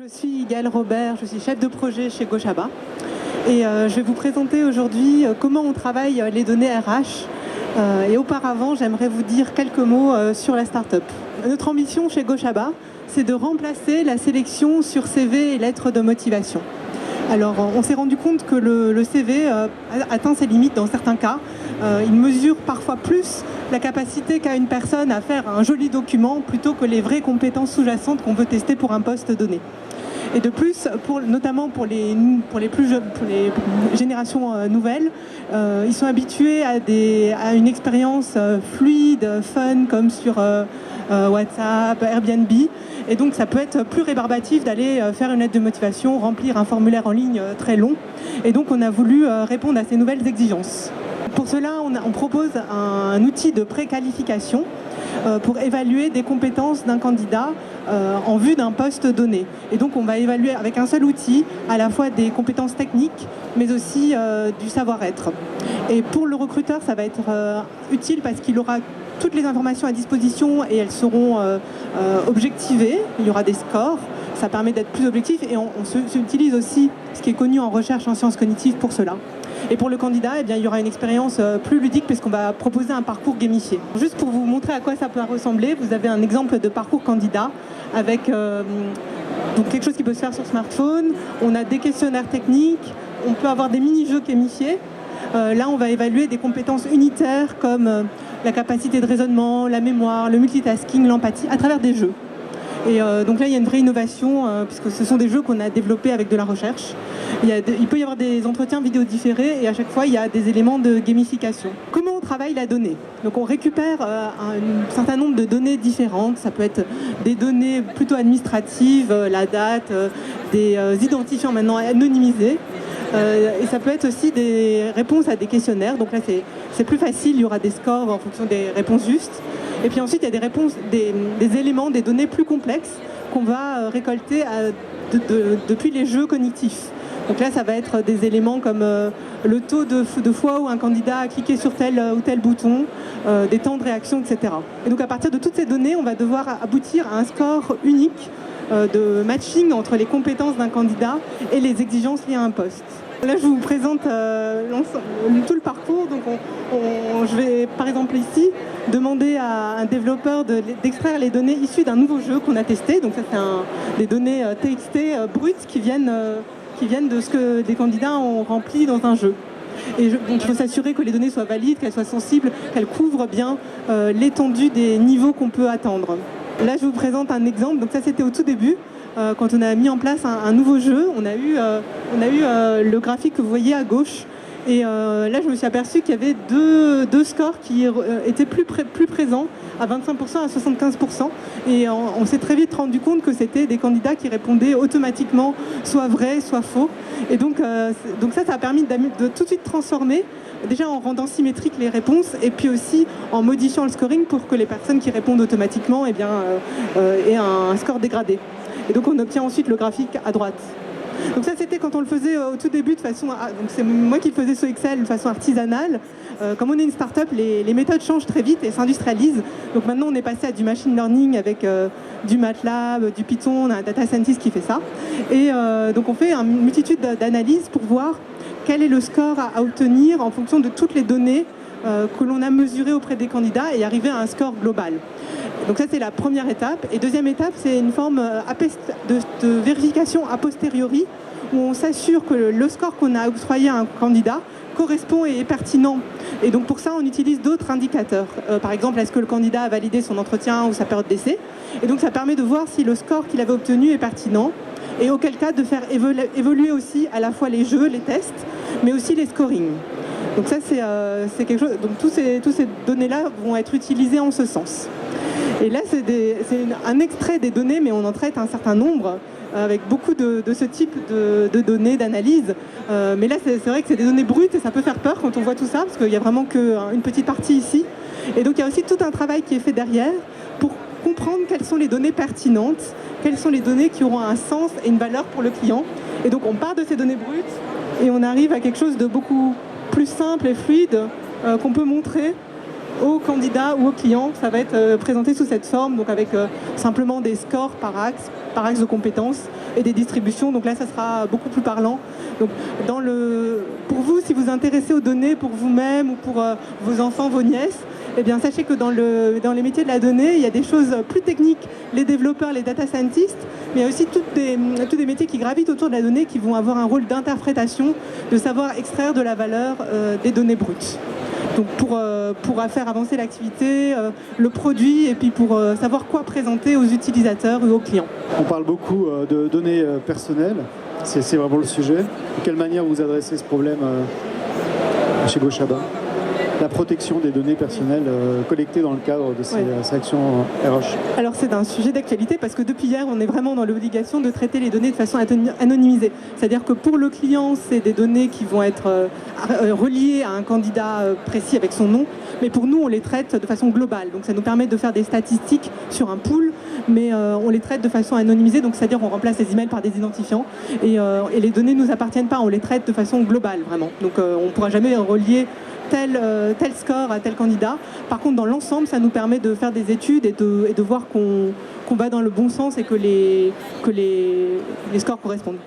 suis Gaëlle Robert, je suis chef de projet chez Gochaba et je vais vous présenter aujourd'hui comment on travaille les données RH. Et auparavant, j'aimerais vous dire quelques mots sur la start-up. Notre ambition chez Gochaba, c'est de remplacer la sélection sur CV et lettres de motivation. Alors, on s'est rendu compte que le CV atteint ses limites dans certains cas. Il mesure parfois plus la capacité qu'a une personne à faire un joli document plutôt que les vraies compétences sous-jacentes qu'on veut tester pour un poste donné. Et de plus, notamment pour les générations nouvelles, ils sont habitués à une expérience fluide, fun, comme sur WhatsApp, Airbnb. Et donc ça peut être plus rébarbatif d'aller faire une lettre de motivation, remplir un formulaire en ligne très long. Et donc on a voulu répondre à ces nouvelles exigences. Pour cela, on propose un outil de préqualification pour évaluer des compétences d'un candidat en vue d'un poste donné. Et donc on va évaluer avec un seul outil à la fois des compétences techniques mais aussi du savoir-être. Et pour le recruteur, ça va être utile parce qu'il aura toutes les informations à disposition et elles seront objectivées. Il y aura des scores, ça permet d'être plus objectif et on utilise aussi ce qui est connu en recherche en sciences cognitives pour cela. Et pour le candidat, eh bien, il y aura une expérience plus ludique puisqu'on va proposer un parcours gamifié. Juste pour vous montrer à quoi ça peut ressembler, vous avez un exemple de parcours candidat avec donc quelque chose qui peut se faire sur smartphone. On a des questionnaires techniques, on peut avoir des mini-jeux gamifiés. Là, on va évaluer des compétences unitaires comme la capacité de raisonnement, la mémoire, le multitasking, l'empathie à travers des jeux. Et donc là, il y a une vraie innovation puisque ce sont des jeux qu'on a développés avec de la recherche. Il peut y avoir des entretiens vidéo différés et à chaque fois, il y a des éléments de gamification. Comment on travaille la donnée? Donc on récupère un certain nombre de données différentes. Ça peut être des données plutôt administratives, la date, des identifiants maintenant anonymisés. Et ça peut être aussi des réponses à des questionnaires. Donc là, c'est plus facile, il y aura des scores en fonction des réponses justes. Et puis ensuite, il y a des réponses, des éléments, des données plus complexes qu'on va récolter depuis les jeux cognitifs. Donc là, ça va être des éléments comme le taux de fois où un candidat a cliqué sur tel ou tel bouton, des temps de réaction, etc. Et donc à partir de toutes ces données, on va devoir aboutir à un score unique de matching entre les compétences d'un candidat et les exigences liées à un poste. Là, je vous présente tout le parcours. Donc, je vais, par exemple, ici, demander à un développeur d'extraire les données issues d'un nouveau jeu qu'on a testé. Donc, ça, c'est des données TXT brutes qui viennent de ce que des candidats ont rempli dans un jeu. Et donc, il faut s'assurer que les données soient valides, qu'elles soient sensibles, qu'elles couvrent bien l'étendue des niveaux qu'on peut attendre. Là, je vous présente un exemple. Donc, ça, c'était au tout début. Quand on a mis en place un nouveau jeu, on a eu le graphique que vous voyez à gauche. Et là, je me suis aperçue qu'il y avait deux scores qui étaient plus présents, à 25% à 75%. Et on s'est très vite rendu compte que c'était des candidats qui répondaient automatiquement soit vrai, soit faux. Et donc ça a permis de tout de suite transformer, déjà en rendant symétriques les réponses et puis aussi en modifiant le scoring pour que les personnes qui répondent automatiquement aient un score dégradé. Et donc on obtient ensuite le graphique à droite. Donc ça, c'était quand on le faisait au tout début de façon... Donc c'est moi qui le faisais sous Excel de façon artisanale. Comme on est une start-up, les méthodes changent très vite et s'industrialisent. Donc maintenant, on est passé à du machine learning avec du MATLAB, du Python. On a un data scientist qui fait ça. Et donc on fait une multitude d'analyses pour voir quel est le score à obtenir en fonction de toutes les données que l'on a mesurées auprès des candidats et arriver à un score global. Donc ça, c'est la première étape. Et deuxième étape, c'est une forme de vérification a posteriori où on s'assure que le score qu'on a octroyé à un candidat correspond et est pertinent. Et donc pour ça, on utilise d'autres indicateurs. Par exemple, est-ce que le candidat a validé son entretien ou sa période d'essai? Et donc ça permet de voir si le score qu'il avait obtenu est pertinent. Et auquel cas, de faire évoluer aussi à la fois les jeux, les tests, mais aussi les scorings. Donc ça, c'est quelque chose. Donc tous ces données-là vont être utilisées en ce sens. Et là, c'est un extrait des données, mais on en traite un certain nombre, avec beaucoup de ce type de données, d'analyse. Mais là, c'est vrai que c'est des données brutes et ça peut faire peur quand on voit tout ça, parce qu'il n'y a vraiment qu'une petite partie ici. Et donc, il y a aussi tout un travail qui est fait derrière pour comprendre quelles sont les données pertinentes, quelles sont les données qui auront un sens et une valeur pour le client. Et donc, on part de ces données brutes et on arrive à quelque chose de beaucoup plus simple et fluide qu'on peut montrer aux candidats ou aux clients, ça va être présenté sous cette forme, donc avec simplement des scores par axe de compétences et des distributions. Donc là, ça sera beaucoup plus parlant. Donc, pour vous, si vous vous intéressez aux données pour vous-même ou pour vos enfants, vos nièces, eh bien, sachez que dans les métiers de la donnée, il y a des choses plus techniques, les développeurs, les data scientists, mais il y a aussi tous des métiers qui gravitent autour de la donnée qui vont avoir un rôle d'interprétation, de savoir extraire de la valeur des données brutes. Donc pour faire avancer l'activité, le produit, et puis pour savoir quoi présenter aux utilisateurs ou aux clients. On parle beaucoup de données personnelles, c'est vraiment le sujet. De quelle manière vous adressez ce problème chez Gochaba ? La protection des données personnelles collectées dans le cadre de ces actions RH. Alors c'est un sujet d'actualité parce que depuis hier, on est vraiment dans l'obligation de traiter les données de façon anonymisée. C'est-à-dire que pour le client, c'est des données qui vont être reliées à un candidat précis avec son nom, mais pour nous, on les traite de façon globale. Donc ça nous permet de faire des statistiques sur un pool, mais on les traite de façon anonymisée, donc c'est-à-dire on remplace les emails par des identifiants et les données ne nous appartiennent pas, on les traite de façon globale vraiment. Donc on ne pourra jamais relier tel score à tel candidat. Par contre, dans l'ensemble, ça nous permet de faire des études et de voir qu'on va dans le bon sens et que les scores correspondent.